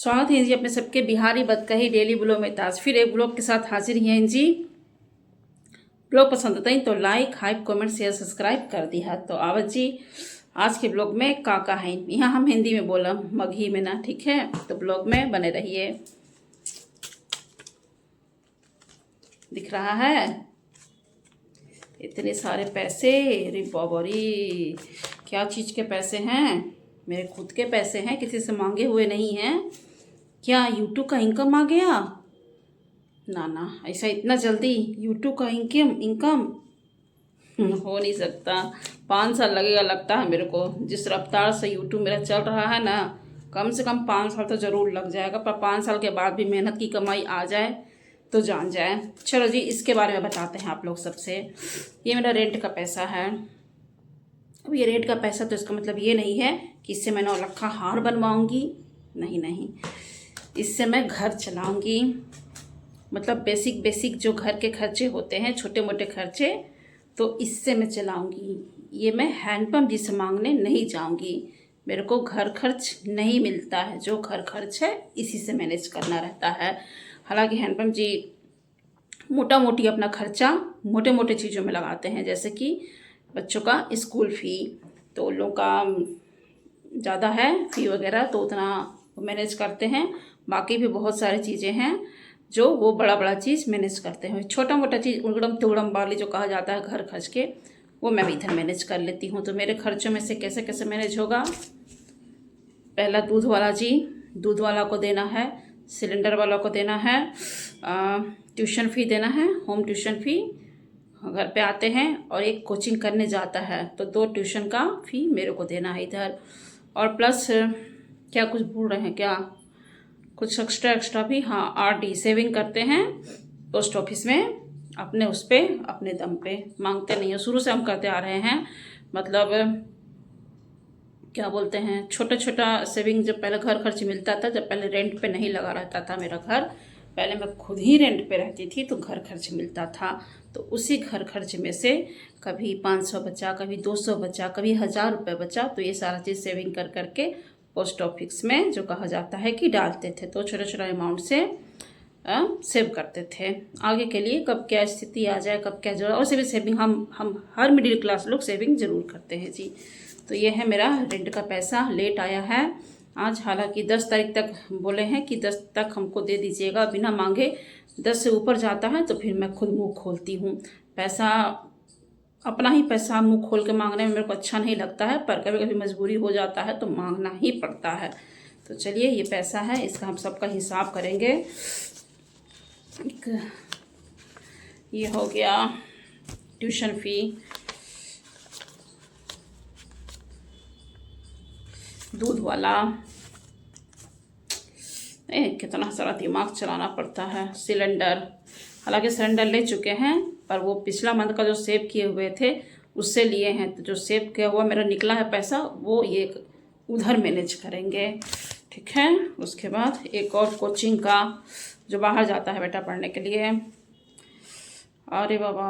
स्वागत है जी अपने सबके बिहारी बतकही डेली ब्लॉग में। आज फिर एक ब्लॉग के साथ हाजिर हैं जी। ब्लॉग पसंद आता है तो like hype comment share subscribe कर दिया। तो आवत जी आज के ब्लॉग में काका है, यहाँ हम हिंदी में बोला मगही में ना, ठीक है। तो ब्लॉग में बने रहिए। दिख रहा है इतने सारे पैसे, अरे बाबरी क्या चीज़ के पैसे हैं, मेरे खुद के पैसे हैं, किसी से मांगे हुए नहीं हैं। क्या यूट्यूब का इनकम आ गया? ना ना, ऐसा इतना जल्दी यूट्यूब का इनकम हो नहीं सकता। 5 साल लगेगा लगता है मेरे को। जिस रफ्तार से यूट्यूब मेरा चल रहा है ना, कम से कम 5 साल तो ज़रूर लग जाएगा। पर 5 साल के बाद भी मेहनत की कमाई आ जाए तो जान जाए। चलो जी इसके बारे में बताते हैं आप लोग सबसे। ये मेरा रेंट का पैसा है। अब ये रेंट का पैसा तो इसका मतलब ये नहीं है कि इससे मैं 9 लाख का हार बनवाऊँगी, नहीं नहीं। इससे मैं घर चलाऊँगी, मतलब बेसिक जो घर के खर्चे होते हैं, छोटे मोटे खर्चे, तो इससे मैं चलाऊँगी। ये मैं हैंडपम्प जी से मांगने नहीं जाऊँगी। मेरे को घर खर्च नहीं मिलता है, जो घर खर्च है इसी से मैनेज करना रहता है। हालांकि हैंडपम्प जी मोटा मोटी अपना खर्चा मोटे मोटे चीज़ों में लगाते हैं, जैसे कि बच्चों का स्कूल फ़ी, तो उन लोगों का ज़्यादा है फ़ी वगैरह, तो उतना मैनेज करते हैं। बाकी भी बहुत सारी चीज़ें हैं जो वो बड़ा चीज़ मैनेज करते हैं। छोटा मोटा चीज़ उगड़म तुगड़म वाली जो कहा जाता है घर खर्च के, वो मैं भी इधर मैनेज कर लेती हूँ। तो मेरे खर्चों में से कैसे कैसे मैनेज होगा। पहला दूध वाला जी, दूध वाला को देना है, सिलेंडर वाला को देना है, ट्यूशन फ़ी देना है, होम ट्यूशन फ़ी घर पे आते हैं, और एक कोचिंग करने जाता है तो 2 ट्यूशन का फ़ी मेरे को देना है इधर। और प्लस क्या कुछ भूल रहे हैं क्या, कुछ एक्स्ट्रा भी, हाँ आरडी सेविंग करते हैं पोस्ट ऑफिस में, अपने उस पर अपने दम पे, मांगते नहीं है। शुरू से हम करते आ रहे हैं, मतलब क्या बोलते हैं, छोटा सेविंग। जब पहले घर खर्च मिलता था, जब पहले रेंट पे नहीं लगा रहता था मेरा घर, पहले मैं खुद ही रेंट पे रहती थी, तो घर खर्च मिलता था। तो उसी घर खर्च में से कभी 500 बचा, कभी 200 बचा, कभी 1000 रुपये बचा, तो ये सारा चीज़ सेविंग कर करके पोस्ट ऑफिस में जो कहा जाता है कि डालते थे। तो छोटा अमाउंट से सेव करते थे आगे के लिए, कब क्या स्थिति आ जाए, कब क्या जरूरत। और से भी सेविंग हम हर मिडिल क्लास लोग सेविंग जरूर करते हैं जी। तो ये है मेरा रेंट का पैसा। लेट आया है आज, हालांकि 10 तारीख तक बोले हैं कि 10 तक हमको दे दीजिएगा बिना मांगे। 10 से ऊपर जाता है तो फिर मैं खुद मुंह खोलती हूँ। पैसा अपना ही पैसा मुंह खोल के मांगने में मेरे को अच्छा नहीं लगता है, पर कभी कभी मजबूरी हो जाता है तो मांगना ही पड़ता है। तो चलिए ये पैसा है, इसका हम सबका हिसाब करेंगे। ये हो गया ट्यूशन फ़ी, दूध वाला, कितना सारा दिमाग चलाना पड़ता है। सिलेंडर, हालांकि सिलेंडर ले चुके हैं, पर वो पिछला मंथ का जो सेव किए हुए थे उससे लिए हैं, तो जो सेव किया हुआ मेरा निकला है पैसा, वो ये उधर मैनेज करेंगे, ठीक है। उसके बाद एक और कोचिंग का, जो बाहर जाता है बेटा पढ़ने के लिए, अरे बाबा,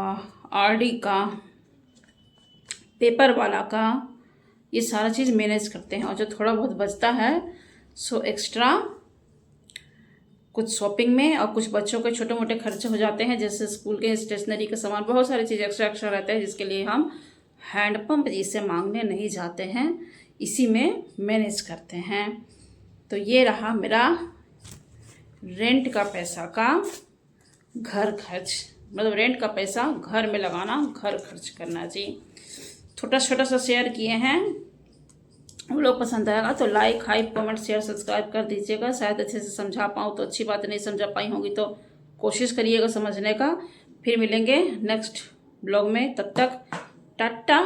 आरडी का, पेपर वाला का, ये सारा चीज़ मैनेज करते हैं। और जो थोड़ा बहुत बचता है सो एक्स्ट्रा कुछ शॉपिंग में, और कुछ बच्चों के छोटे मोटे खर्चे हो जाते हैं, जैसे स्कूल के स्टेशनरी का सामान, बहुत सारी चीज़ एक्स्ट्रा रहते हैं, जिसके लिए हम हैंडपम्प जिसे मांगने नहीं जाते हैं, इसी में मैनेज करते हैं। तो ये रहा मेरा रेंट का पैसा का घर खर्च, मतलब रेंट का पैसा घर में लगाना, घर खर्च करना जी। छोटा सा शेयर किए हैं। हम लोग पसंद आएगा तो like hype comment share subscribe कर दीजिएगा। शायद अच्छे से समझा पाऊँ तो अच्छी बात, नहीं समझा पाई होंगी तो कोशिश करिएगा समझने का। फिर मिलेंगे नेक्स्ट ब्लॉग में, तब तक टाटा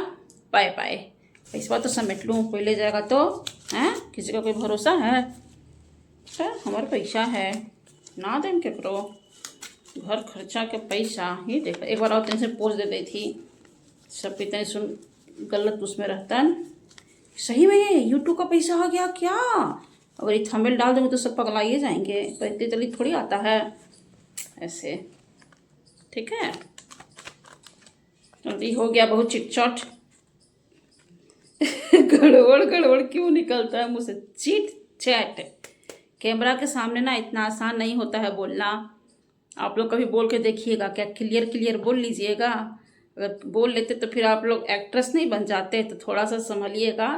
बाय बाय। इस बार तो समेट लूँ, कोई ले जाएगा तो हैं, किसी का कोई भरोसा है? हमारा पैसा है ना दें के करो, घर खर्चा के पैसा ही देखा। एक बार और तेन से पोज दे दी थी, सब इतने सुन गलत उसमें रहता है। सही में ये यूट्यूब का पैसा आ गया क्या? अगर ये थंबनेल डाल दूँगी तो सब पगलाइए जाएंगे, तो इतनी जल्दी थोड़ी आता है ऐसे, ठीक है। जल्दी हो गया बहुत चिटचट। गड़बड़ क्यों निकलता है मुझसे, चिट चैट कैमरा के सामने ना इतना आसान नहीं होता है बोलना। आप लोग कभी बोल के देखिएगा, क्या क्लियर क्लियर बोल लीजिएगा। अगर बोल लेते तो फिर आप लोग एक्ट्रेस नहीं बन जाते। तो थोड़ा सा संभलिएगा,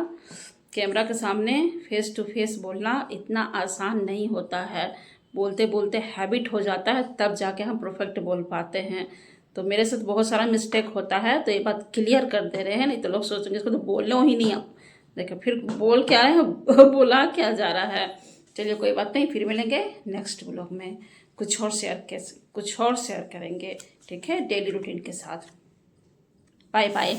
कैमरा के सामने फेस टू फेस बोलना इतना आसान नहीं होता है। बोलते बोलते हैबिट हो जाता है, तब जाके हम परफेक्ट बोल पाते हैं। तो मेरे साथ बहुत सारा मिस्टेक होता है, तो ये बात क्लियर कर दे रहे हैं, नहीं तो लोग सोचेंगे इसको तो बोलना ही नहीं। आप देखो फिर बोल क्या रहे हैं बोला क्या जा रहा है। चलिए कोई बात नहीं, फिर मिलेंगे नेक्स्ट ब्लॉग में, कुछ और शेयर करेंगे, ठीक है, डेली रूटीन के साथ। Bye bye.